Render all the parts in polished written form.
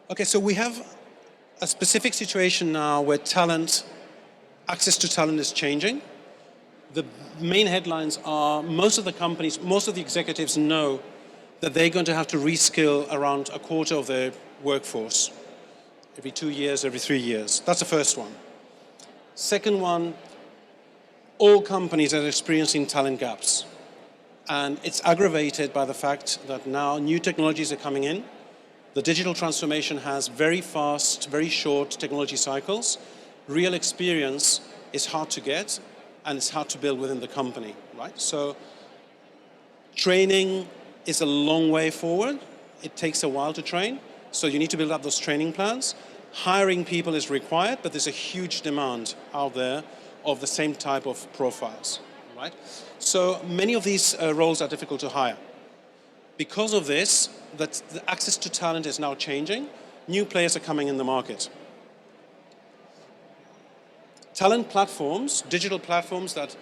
Okay, so we have a specific situation now where access to talent is changing. The main headlines are most of the companies, most of the executives know that they're going to have to reskill around a quarter of their workforce every 2 years, every 3 years. That's the first one. Second one, all companies are experiencing talent gaps. And it's aggravated by the fact that now new technologies are coming in. The digital transformation has very fast, very short technology cycles. Real experience is hard to get, and it's hard to build within the company, right? So training is a long way forward. It takes a while to train, so you need to build up those training plans. Hiring people is required, but there's a huge demand out there of the same type of profiles, right? So many of these roles are difficult to hire. Because of this, the access to talent is now changing. New players are coming in the market. Talent platforms, digital platforms that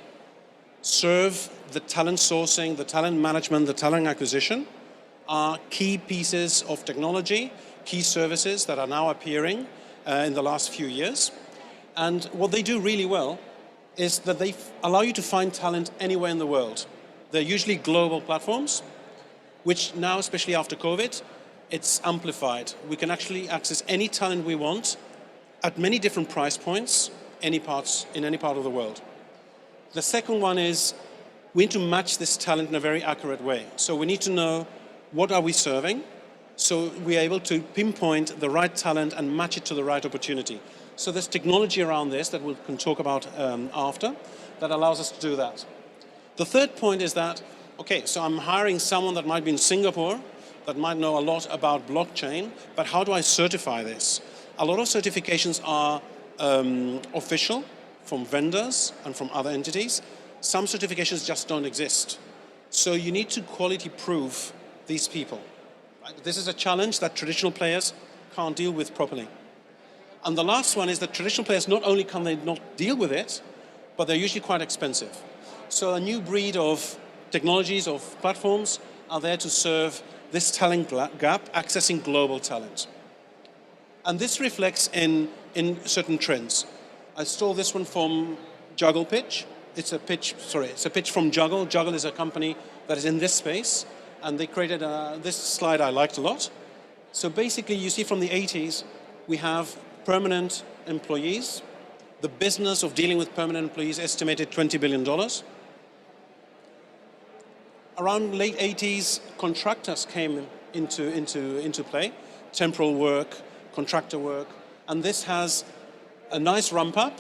serve the talent sourcing, the talent management, the talent acquisition, are key pieces of technology, key services that are now appearing in the last few years. And what they do really well is that they allow you to find talent anywhere in the world. They're usually global platforms, which now, especially after COVID, it's amplified. We can actually access any talent we want at many different price points, in any part of the world. The second one is we need to match this talent in a very accurate way. So we need to know what are we serving, so we are able to pinpoint the right talent and match it to the right opportunity. So there's technology around this that we can talk about after that allows us to do that. The third point is that, okay, so I'm hiring someone that might be in Singapore, that might know a lot about blockchain, but how do I certify this? A lot of certifications are official from vendors and from other entities. Some certifications just don't exist. So you need to quality prove these people. Right? This is a challenge that traditional players can't deal with properly. And the last one is that traditional players, not only can they not deal with it, but they're usually quite expensive. So a new breed of technologies, of platforms are there to serve this talent gap, accessing global talent. And this reflects in certain trends. I stole this one from Juggle Pitch. It's a pitch from Juggle. Juggle is a company that is in this space, and they created this slide I liked a lot. So basically, you see from the 80s, we have permanent employees. The business of dealing with permanent employees estimated $20 billion. Around late 80s, contractors came into play, temporal work, contractor work, and this has a nice ramp up.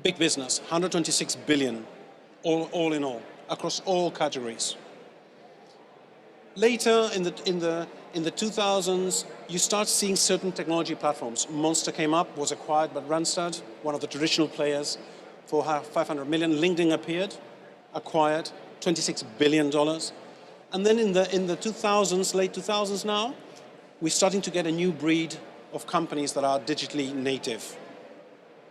Big business, 126 billion, all in all, across all categories. Later in the 2000s, you start seeing certain technology platforms. Monster came up, was acquired by Randstad, one of the traditional players, for $500 million. LinkedIn appeared, acquired, $26 billion. And then in the 2000s, late 2000s now, we're starting to get a new breed of companies that are digitally native,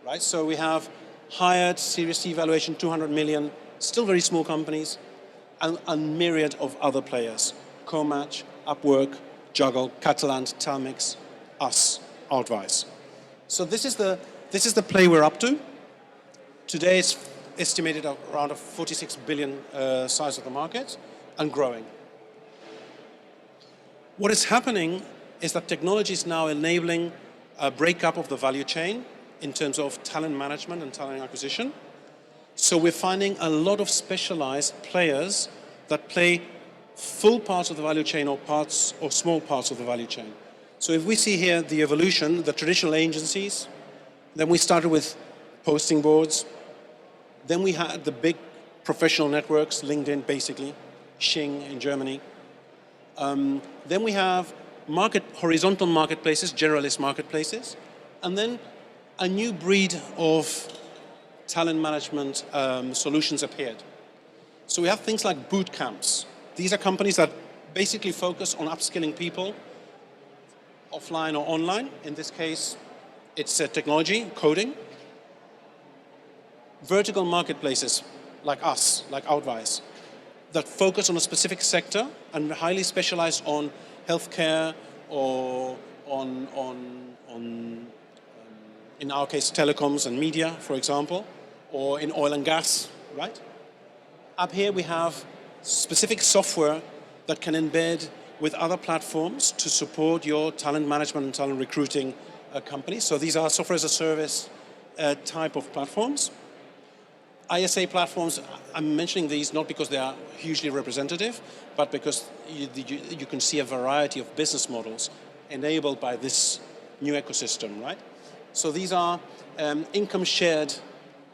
right? So we have Hired, Series C valuation, 200 million, still very small companies, and a myriad of other players. Comatch, Upwork, Juggle, Catalant, Talmix, us, Outvise. So this is the play we're up to. Today it's estimated around a 46 billion size of the market and growing. What is happening is that technology is now enabling a breakup of the value chain in terms of talent management and talent acquisition. So we're finding a lot of specialized players that play full parts of the value chain or small parts of the value chain. So if we see here the evolution, the traditional agencies, then we started with posting boards, then we had the big professional networks, LinkedIn basically, Xing in Germany. Then we have horizontal marketplaces, generalist marketplaces, and then a new breed of talent management solutions appeared. So we have things like boot camps. These are companies that basically focus on upskilling people, offline or online. In this case, it's technology, coding. Vertical marketplaces like us, like Outvise, that focus on a specific sector and highly specialized on healthcare or on in our case, telecoms and media, for example, or in oil and gas, right? Up here we have specific software that can embed with other platforms to support your talent management and talent recruiting companies. So these are software as a service type of platforms. ISA platforms, I'm mentioning these not because they are hugely representative, but because you can see a variety of business models enabled by this new ecosystem, right? So these are income shared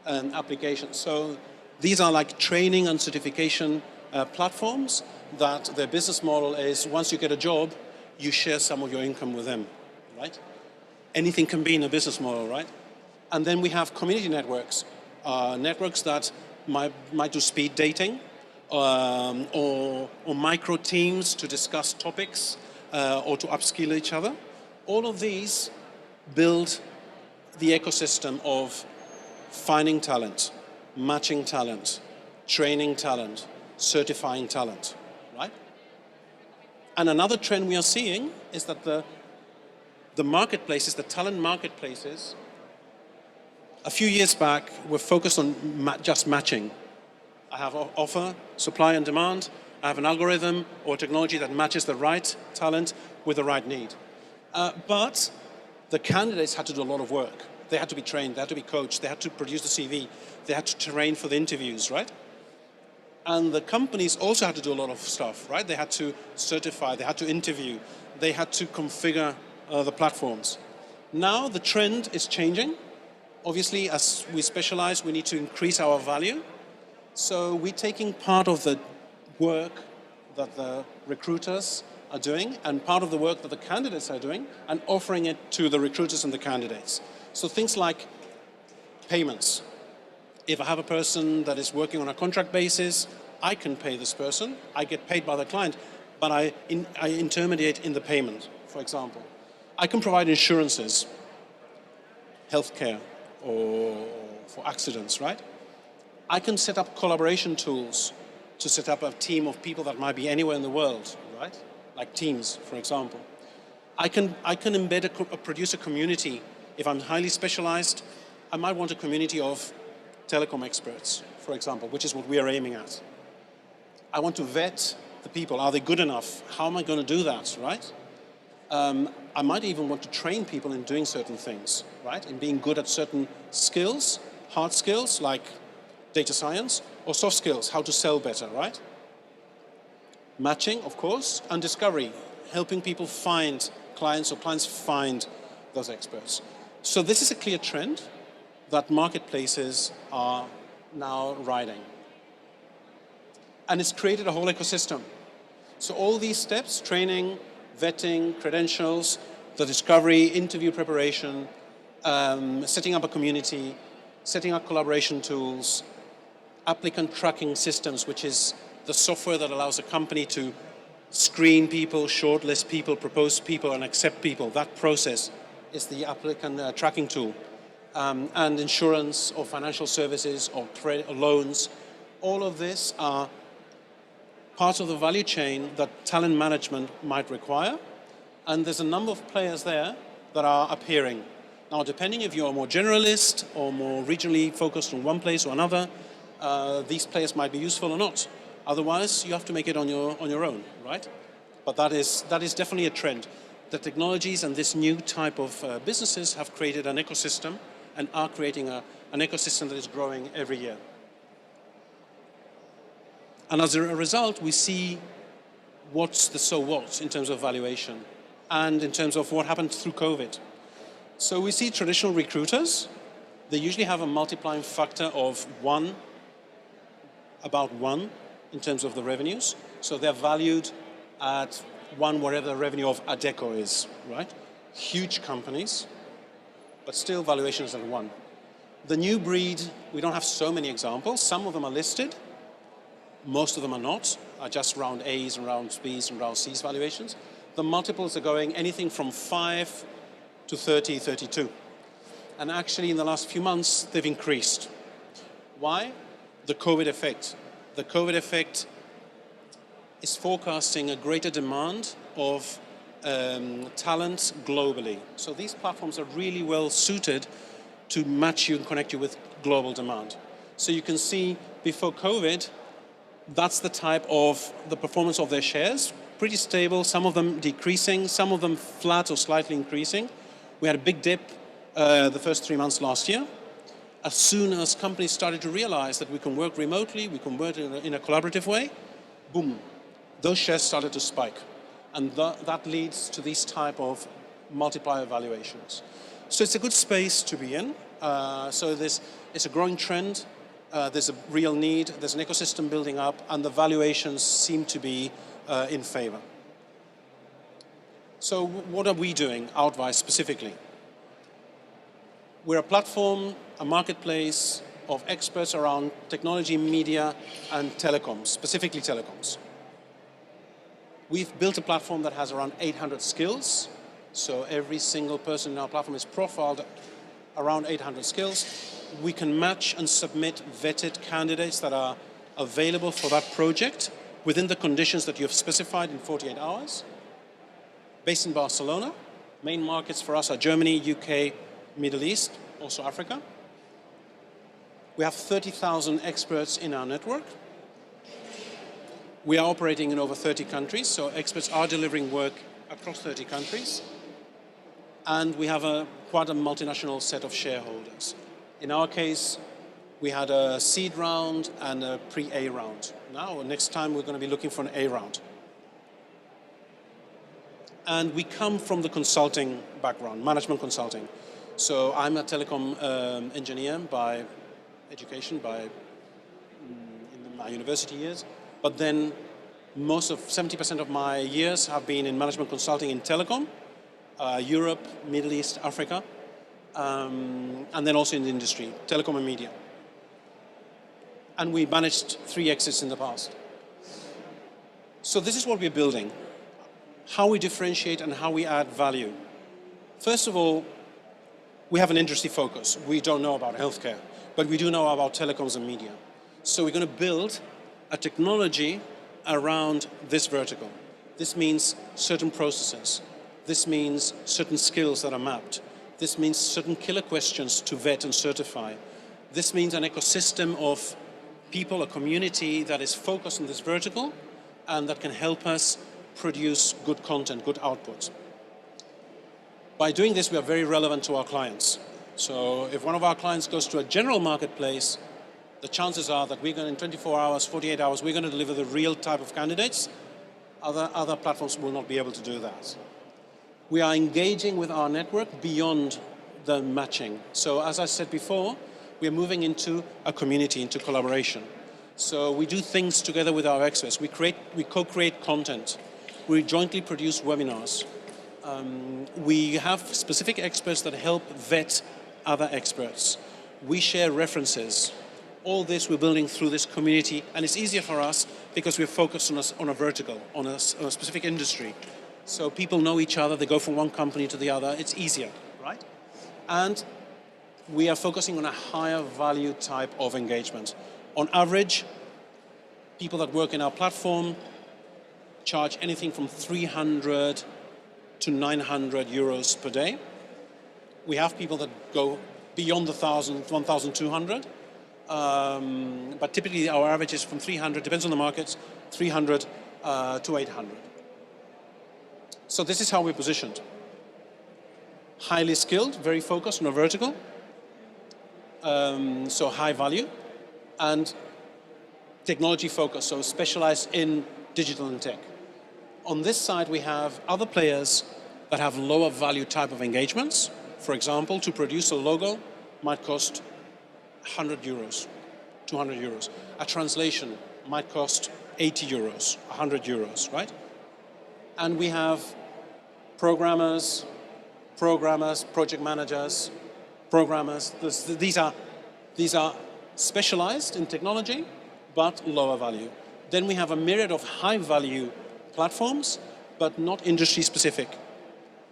applications. So these are like training and certification platforms that their business model is once you get a job, you share some of your income with them, right? Anything can be in a business model, right? And then we have community networks, networks that might do speed dating or micro teams to discuss topics or to upskill each other. All of these build the ecosystem of finding talent, matching talent, training talent, certifying talent, right? And another trend we are seeing is that the marketplaces, the talent marketplaces, a few years back were focused on just matching. I have offer, supply and demand. I have an algorithm or technology that matches the right talent with the right need. But the candidates had to do a lot of work. They had to be trained, they had to be coached, they had to produce the CV, they had to train for the interviews, right? And the companies also had to do a lot of stuff, right? They had to certify, they had to interview, they had to configure the platforms. Now the trend is changing. Obviously, as we specialize, we need to increase our value. So we're taking part of the work that the recruiters are doing and part of the work that the candidates are doing and offering it to the recruiters and the candidates. So things like payments. If I have a person that is working on a contract basis, I can pay this person. I get paid by the client, but I intermediate in the payment, for example. I can provide insurances, healthcare, or for accidents, right? I can set up collaboration tools to set up a team of people that might be anywhere in the world, right? Like Teams, for example. I can embed produce a community. If I'm highly specialized, I might want a community of telecom experts, for example, which is what we are aiming at. I want to vet the people. Are they good enough? How am I going to do that, right? I might even want to train people in doing certain things, right? In being good at certain skills, hard skills like data science, or soft skills, how to sell better, right? Matching, of course, and discovery, helping people find clients or clients find those experts. So this is a clear trend that marketplaces are now riding. And it's created a whole ecosystem. So all these steps, training, vetting, credentials, the discovery, interview preparation, setting up a community, setting up collaboration tools, applicant tracking systems, which is the software that allows a company to screen people, shortlist people, propose people, and accept people. That process is the applicant tracking tool. And insurance or financial services or credit or loans, all of this are parts of the value chain that talent management might require. And there's a number of players there that are appearing. Now, depending if you're more generalist or more regionally focused on one place or another, these players might be useful or not. Otherwise, you have to make it on your own, right? But that is definitely a trend. The technologies and this new type of businesses have created an ecosystem and are creating an ecosystem that is growing every year. And as a result, we see what's the so what in terms of valuation and in terms of what happened through COVID. So we see traditional recruiters, they usually have a multiplying factor of about one in terms of the revenues. So they're valued at one whatever the revenue of Adecco is, right? Huge companies, but still valuations at one. The new breed, we don't have so many examples. Some of them are listed. Most of them are not, are just round A's and round B's and round C's valuations. The multiples are going anything from 5 to 30, 32. And actually in the last few months, they've increased. Why? The COVID effect. The COVID effect is forecasting a greater demand of talent globally. So these platforms are really well suited to match you and connect you with global demand. So you can see before COVID, that's the type of the performance of their shares. Pretty stable, some of them decreasing, some of them flat or slightly increasing. We had a big dip the first 3 months last year. As soon as companies started to realize that we can work remotely, we can work in a collaborative way, boom, those shares started to spike. And that leads to these type of multiplier valuations. So it's a good space to be in. It's a growing trend. There's a real need. There's an ecosystem building up, and the valuations seem to be in favor. So what are we doing, Outvise specifically? We're a platform, a marketplace of experts around technology, media, and telecoms, specifically telecoms. We've built a platform that has around 800 skills. So every single person in our platform is profiled around 800 skills. We can match and submit vetted candidates that are available for that project within the conditions that you have specified in 48 hours. Based in Barcelona. Main markets for us are Germany, UK, Middle East, also Africa. We have 30,000 experts in our network. We are operating in over 30 countries, so experts are delivering work across 30 countries. And we have quite a multinational set of shareholders. In our case, we had a seed round and a pre-A round. Now, next time, we're going to be looking for an A round. And we come from the consulting background, management consulting. So I'm a telecom engineer by education, in my university years. But then most of 70% of my years have been in management consulting in telecom, Europe, Middle East, Africa, and then also in the industry, telecom and media. And we managed 3 exits in the past. So this is what we're building, how we differentiate and how we add value. First of all, we have an industry focus. We don't know about healthcare, but we do know about telecoms and media. So we're going to build a technology around this vertical. This means certain processes. This means certain skills that are mapped. This means certain killer questions to vet and certify. This means an ecosystem of people, a community that is focused on this vertical and that can help us produce good content, good output. By doing this, we are very relevant to our clients. So if one of our clients goes to a general marketplace, the chances are that we're going in 24 hours, 48 hours, we're going to deliver the real type of candidates. Other platforms will not be able to do that. We are engaging with our network beyond the matching. So as I said before, we are moving into a community, into collaboration. So we do things together with our experts. We co-create content. We jointly produce webinars. We have specific experts that help vet other experts. We share references. All this we're building through this community, and it's easier for us because we're focused on a vertical, on a specific industry. So people know each other, they go from one company to the other, it's easier, right? And we are focusing on a higher value type of engagement. On average, people that work in our platform charge anything from 300 to 900 euros per day. We have people that go beyond the 1,200. But typically our average is from 300, depends on the markets, 300 to 800. So this is how we're positioned. Highly skilled, very focused on a vertical, so high value, and technology focused, so specialized in digital and tech. On this side, we have other players that have lower value type of engagements. For example, to produce a logo might cost 100 euros, 200 euros. A translation might cost 80 euros, 100 euros, right? And we have programmers, project managers, programmers. These are specialized in technology, but lower value. Then we have a myriad of high value platforms, but not industry specific.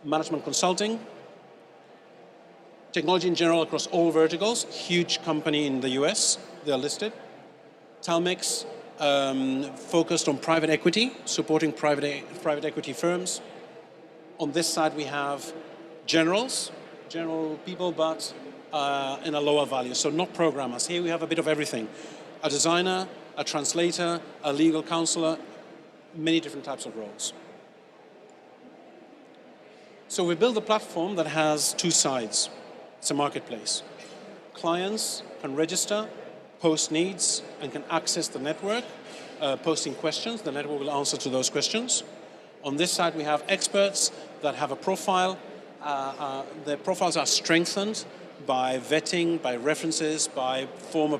Management consulting, technology in general across all verticals, huge company in the US, they're listed. Talmix, focused on private equity, supporting private equity firms. On this side, we have generals, general people, but in a lower value, so not programmers. Here we have a bit of everything. A designer, a translator, a legal counselor, many different types of roles. So we built a platform that has two sides. It's a marketplace. Clients can register, post needs, and can access the network, posting questions. The network will answer to those questions. On this side, we have experts that have a profile. Their profiles are strengthened by vetting, by references, by former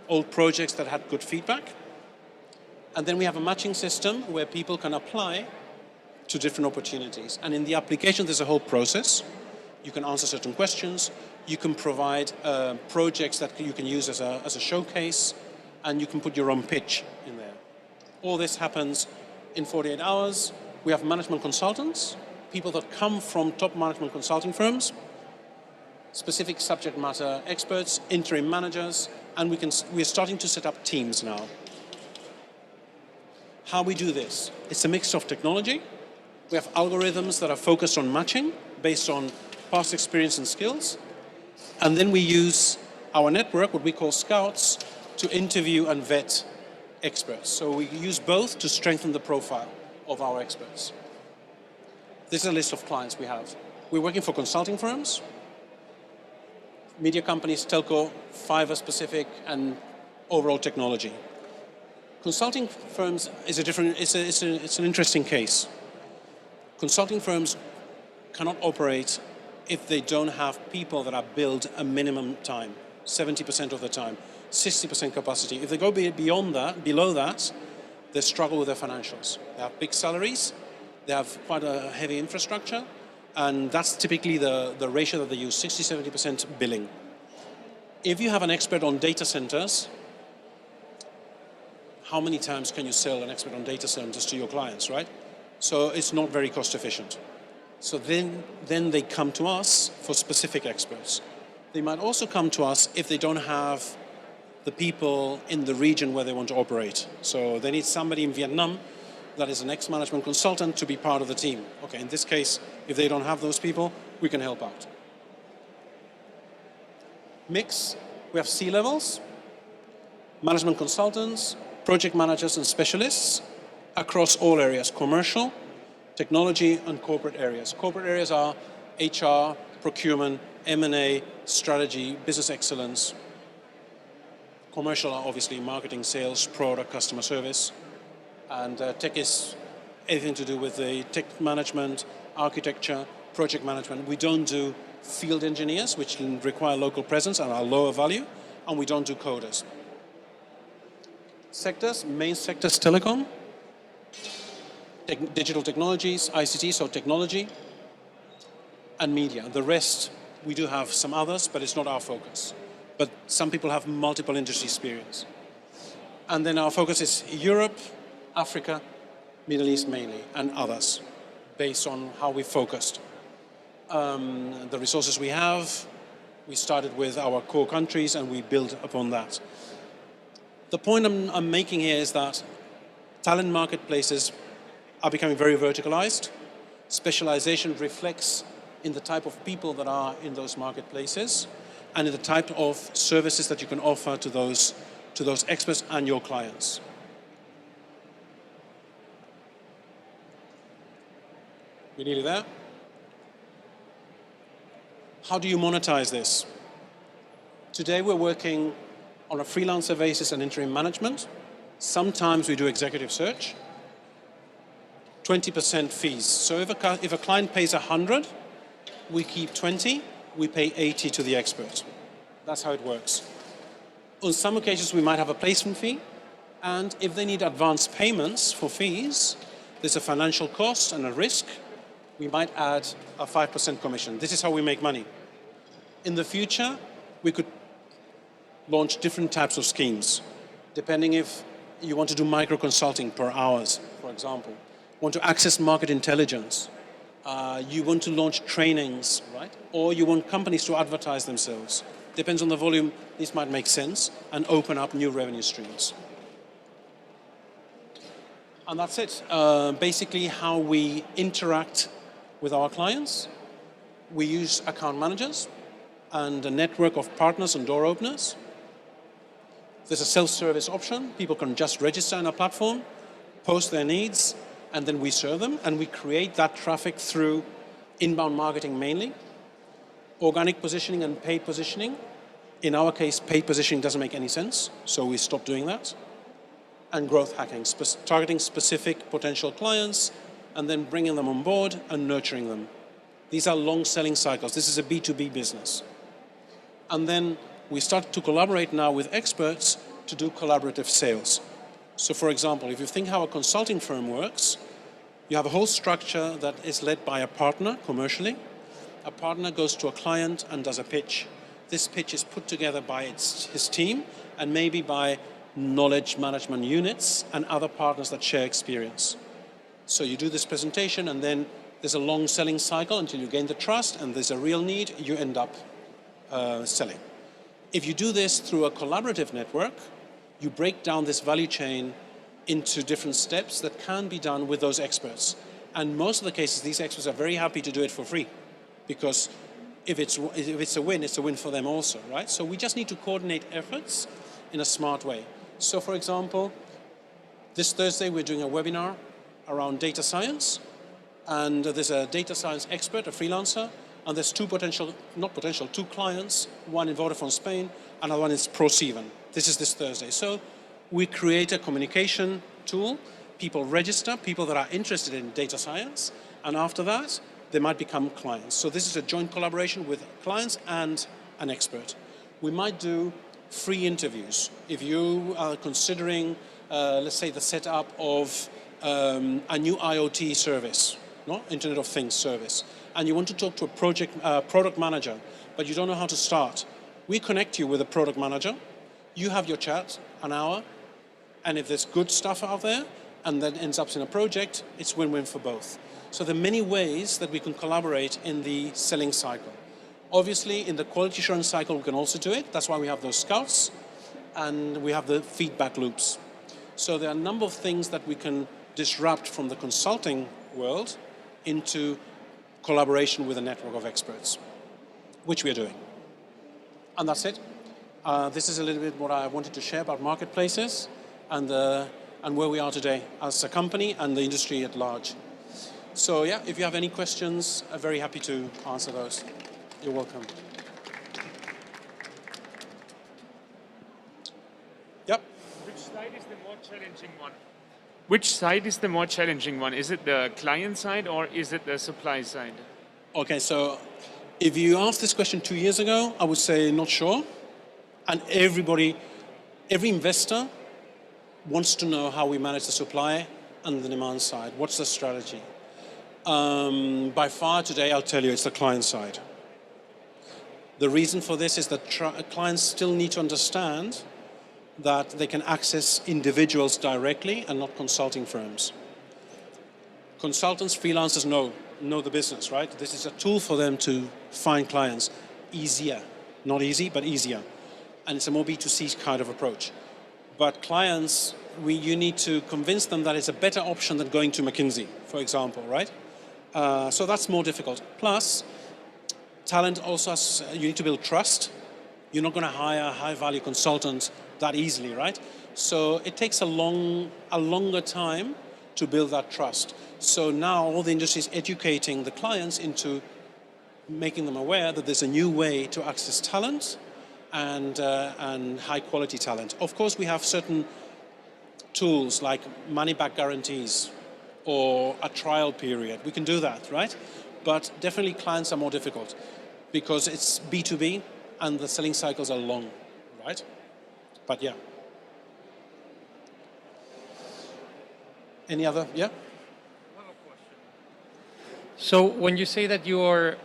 old projects that had good feedback. And then we have a matching system where people can apply to different opportunities. And in the application, there's a whole process. You can answer certain questions. You can provide projects that you can use as a showcase, and you can put your own pitch in there. All this happens in 48 hours. We have management consultants, people that come from top management consulting firms, specific subject matter experts, interim managers, and we're starting to set up teams now. How we do this? It's a mix of technology. We have algorithms that are focused on matching based on past experience and skills. And then we use our network, what we call scouts, to interview and vet experts. So we use both to strengthen the profile of our experts. This is a list of clients we have. We're working for consulting firms, media companies, telco, Fiverr specific, and overall technology. Consulting firms is it's an interesting case. Consulting firms cannot operate if they don't have people that are billed a minimum time, 70% of the time, 60% capacity. If they go beyond that, below that, they struggle with their financials. They have big salaries, they have quite a heavy infrastructure, and that's typically the ratio that they use, 60-70% billing. If you have an expert on data centers, how many times can you sell an expert on data centers to your clients, right? So it's not very cost efficient. So then they come to us for specific experts. They might also come to us if they don't have the people in the region where they want to operate. So they need somebody in Vietnam that is an ex-management consultant to be part of the team. Okay, in this case, if they don't have those people, we can help out. Mix, we have C-levels, management consultants, project managers and specialists across all areas, commercial, technology, and corporate areas. Corporate areas are HR, procurement, M&A, strategy, business excellence. Commercial are obviously marketing, sales, product, customer service. And tech is anything to do with the tech management, architecture, project management. We don't do field engineers, which require local presence and are lower value, and we don't do coders. Sectors, main sectors, telecom, digital technologies, ICT, so technology, and media. The rest, we do have some others, but it's not our focus. But some people have multiple industry experience. And then our focus is Europe, Africa, Middle East mainly, and others, based on how we focused. The resources we have, we started with our core countries and we build upon that. The point I'm making here is that talent marketplaces are becoming very verticalized. Specialization reflects in the type of people that are in those marketplaces and in the type of services that you can offer to those experts and your clients. We're nearly there. How do you monetize this? Today we're working on a freelancer basis and interim management. Sometimes we do executive search. 20% fees. So if a client pays 100, we keep 20, we pay 80 to the expert. That's how it works. On some occasions we might have a placement fee, and if they need advance payments for fees, there's a financial cost and a risk. We might add a 5% commission. This is how we make money. In the future, we could launch different types of schemes, depending if you want to do micro consulting per hours, for example, want to access market intelligence, you want to launch trainings, right? Or you want companies to advertise themselves. Depends on the volume, this might make sense and open up new revenue streams. And that's it. Basically how we interact with our clients. We use account managers and a network of partners and door openers. There's a self-service option. People can just register on our platform, post their needs, and then we serve them, and we create that traffic through inbound marketing mainly, organic positioning and paid positioning. In our case, paid positioning doesn't make any sense, so we stopped doing that. And growth hacking, targeting specific potential clients, and then bringing them on board and nurturing them. These are long selling cycles. This is a B2B business. And then we start to collaborate now with experts to do collaborative sales. So for example, if you think how a consulting firm works, you have a whole structure that is led by a partner commercially. A partner goes to a client and does a pitch. This pitch is put together by his team and maybe by knowledge management units and other partners that share experience. So you do this presentation, and then there's a long selling cycle until you gain the trust, and there's a real need, you end up selling. If you do this through a collaborative network, you break down this value chain into different steps that can be done with those experts. And most of the cases, these experts are very happy to do it for free, because if it's a win for them also, right? So we just need to coordinate efforts in a smart way. So for example, this Thursday we're doing a webinar around data science, and there's a data science expert, a freelancer, and there's two clients, one in Vodafone Spain, another one is ProSieben. This is this Thursday. So we create a communication tool, people register, people that are interested in data science, and after that, they might become clients. So this is a joint collaboration with clients and an expert. We might do free interviews. If you are considering, let's say, the setup of a new IoT service, Internet of Things service, and you want to talk to a product manager, but you don't know how to start, we connect you with a product manager. You have your chat, an hour, and if there's good stuff out there, and that ends up in a project, it's win-win for both. So there are many ways that we can collaborate in the selling cycle. Obviously, in the quality assurance cycle, we can also do it. That's why we have those scouts, and we have the feedback loops. So there are a number of things that we can disrupt from the consulting world into collaboration with a network of experts, which we are doing. And that's it. This is a little bit what I wanted to share about marketplaces and where we are today as a company and the industry at large. So yeah, if you have any questions, I'm very happy to answer those. You're welcome. Yep. Which side is the more challenging one? Which side is the more challenging one? Is it the client side or is it the supply side? Okay, so if you asked this question 2 years ago, I would say not sure. And every investor wants to know how we manage the supply and the demand side. What's the strategy? By far today, I'll tell you, it's the client side. The reason for this is that clients still need to understand that they can access individuals directly and not consulting firms. Consultants, freelancers know the business, right? This is a tool for them to find clients easier. Not easy, but easier. And it's a more B2C kind of approach. But clients, you need to convince them that it's a better option than going to McKinsey, for example, right? So that's more difficult. Plus, talent also you need to build trust. You're not going to hire a high-value consultant that easily, right? So it takes a longer time to build that trust. So now all the industry is educating the clients into making them aware that there's a new way to access talent and high-quality talent. Of course, we have certain tools like money-back guarantees or a trial period. We can do that, right? But definitely clients are more difficult because it's B2B and the selling cycles are long, right? But yeah. Any other, yeah? So when you say that you are,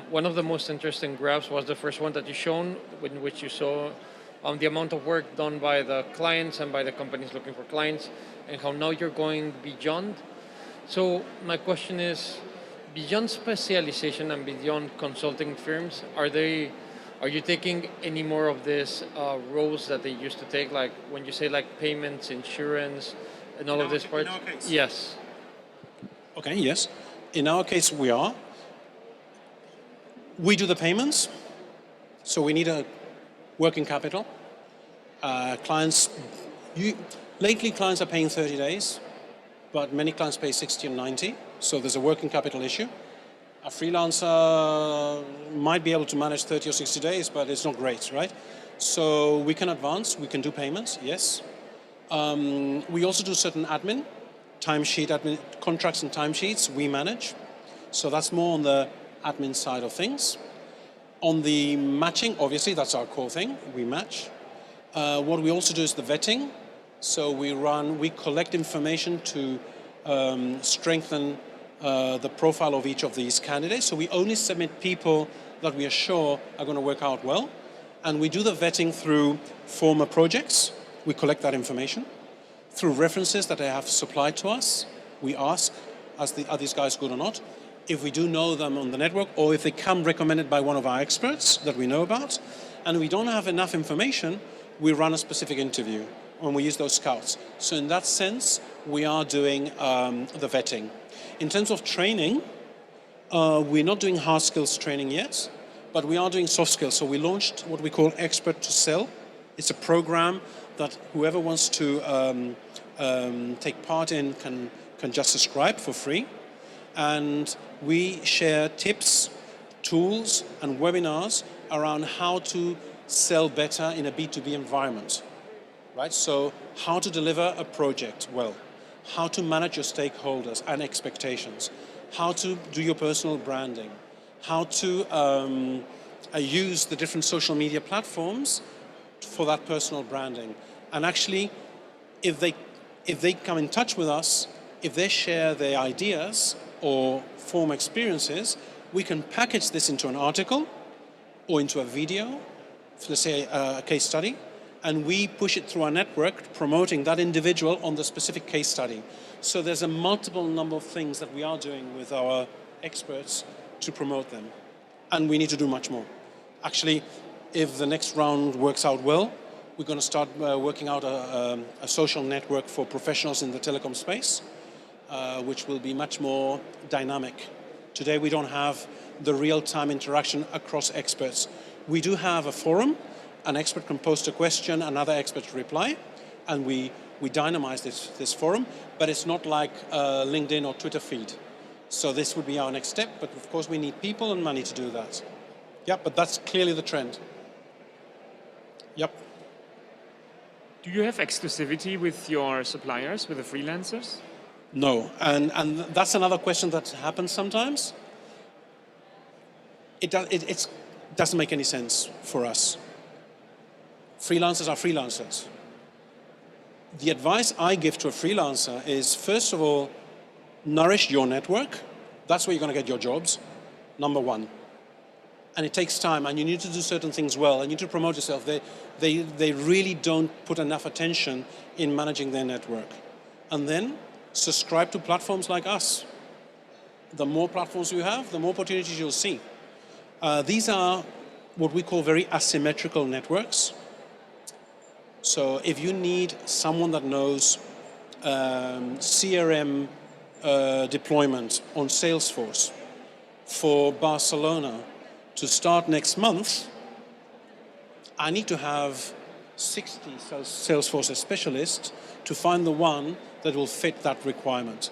one of the most interesting graphs was the first one that you shown, in which you saw the amount of work done by the clients and by the companies looking for clients, and how now you're going beyond. So my question is, beyond specialization and beyond consulting firms, are you taking any more of these roles that they used to take, like when you say like payments, insurance, and all of this part? In our case? Yes. Okay, yes. In our case, we are. We do the payments, so we need a working capital. Lately clients are paying 30 days, but many clients pay 60 and 90, so there's a working capital issue. A freelancer might be able to manage 30 or 60 days, but it's not great, right? So we can advance, we can do payments, yes. We also do certain admin, contracts and timesheets we manage. So that's more on the admin side of things. On the matching, obviously, that's our core thing, we match. What we also do is the vetting. So we collect information to strengthen the profile of each of these candidates. So we only submit people that we are sure are going to work out well. And we do the vetting through former projects. We collect that information. Through references that they have supplied to us, we ask, are these guys good or not? If we do know them on the network, or if they come recommended by one of our experts that we know about, and we don't have enough information, we run a specific interview when we use those scouts. So in that sense, we are doing the vetting. In terms of training, we're not doing hard skills training yet, but we are doing soft skills. So we launched what we call Expert to Sell. It's a program that whoever wants to take part in can just subscribe for free. And we share tips, tools, and webinars around how to sell better in a B2B environment, right? So how to deliver a project well, how to manage your stakeholders and expectations, how to do your personal branding, how to use the different social media platforms for that personal branding. And actually, if they come in touch with us, if they share their ideas or form experiences, we can package this into an article or into a video, let's say a case study, and we push it through our network promoting that individual on the specific case study. So there's a multiple number of things that we are doing with our experts to promote them. And we need to do much more. Actually, if the next round works out well, we're going to start working out a social network for professionals in the telecom space, which will be much more dynamic. Today we don't have the real-time interaction across experts. We do have a forum. An expert can post a question, another expert reply, and we dynamize this forum, but it's not like a LinkedIn or Twitter feed. So this would be our next step, but of course we need people and money to do that. Yeah, but that's clearly the trend. Yep. Do you have exclusivity with your suppliers, with the freelancers? No, and that's another question that happens sometimes. It doesn't make any sense for us. Freelancers are freelancers. The advice I give to a freelancer is, first of all, nourish your network. That's where you're going to get your jobs, number one. And it takes time, and you need to do certain things well, and you need to promote yourself. They really don't put enough attention in managing their network. And then subscribe to platforms like us. The more platforms you have, the more opportunities you'll see. These are what we call very asymmetrical networks. So if you need someone that knows CRM deployment on Salesforce for Barcelona to start next month, I need to have 60 Salesforce specialists to find the one that will fit that requirement.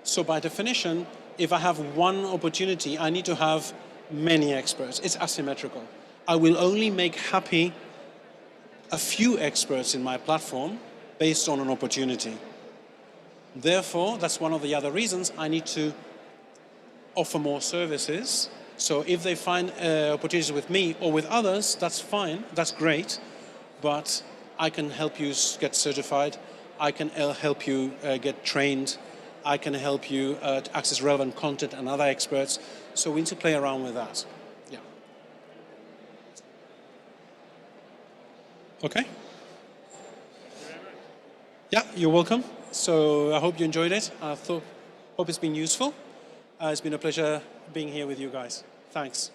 So by definition, if I have one opportunity, I need to have many experts. It's asymmetrical. I will only make happy a few experts in my platform based on an opportunity. Therefore, that's one of the other reasons I need to offer more services. So if they find opportunities with me or with others, that's fine, that's great, but I can help you get certified, I can help you get trained, I can help you to access relevant content and other experts. So we need to play around with that. Yeah. Okay? Yeah, you're welcome. So I hope you enjoyed it. I hope it's been useful. It's been a pleasure being here with you guys. Thanks.